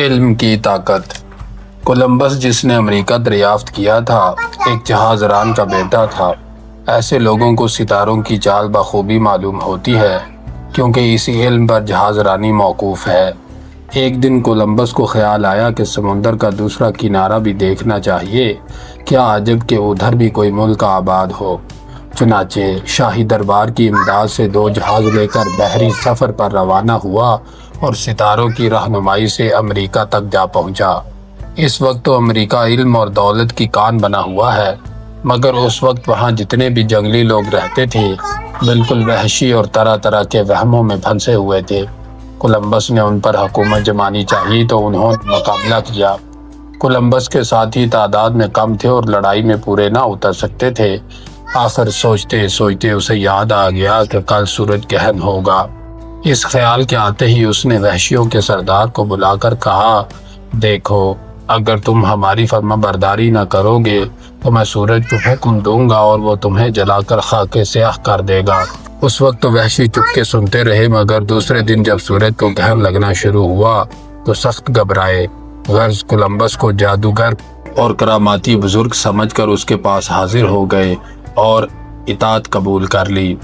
علم کی طاقت۔ کولمبس جس نے امریکہ دریافت کیا تھا ایک جہاز ران کا بیٹا تھا۔ ایسے لوگوں کو ستاروں کی چال بخوبی معلوم ہوتی ہے کیونکہ اسی علم پر جہاز رانی موقوف ہے۔ ایک دن کولمبس کو خیال آیا کہ سمندر کا دوسرا کنارہ بھی دیکھنا چاہیے، کیا عجب کہ ادھر بھی کوئی ملک آباد ہو۔ چنانچہ شاہی دربار کی امداد سے 2 جہاز لے کر بحری سفر پر روانہ ہوا اور ستاروں کی رہنمائی سے امریکہ تک جا پہنچا۔ اس وقت تو امریکہ علم اور دولت کی کان بنا ہوا ہے، مگر اس وقت وہاں جتنے بھی جنگلی لوگ رہتے تھے بالکل وحشی اور طرح طرح کے وہموں میں پھنسے ہوئے تھے۔ کولمبس نے ان پر حکومت جمانی چاہی تو انہوں نے مقابلہ کیا۔ کولمبس کے ساتھی تعداد میں کم تھے اور لڑائی میں پورے نہ اتر سکتے تھے۔ آخر سوچتے سوچتے اسے یاد آ گیا کہ کل سورج گرہن ہوگا۔ اس خیال کے آتے ہی اس نے وحشیوں کے سردار کو بلا کر کہا، دیکھو اگر تم ہماری فرما برداری نہ کرو گے تو میں سورج کو حکم دوں گا اور وہ تمہیں جلا کر خاک سیاہ کر دے گا۔ اس وقت تو وحشی چپ کے سنتے رہے، مگر دوسرے دن جب سورج کو گرہن لگنا شروع ہوا تو سخت گھبرائے۔ غرض کولمبس کو جادوگر اور کراماتی بزرگ سمجھ کر اس کے پاس حاضر ہو گئے اور اطاعت قبول کر لی۔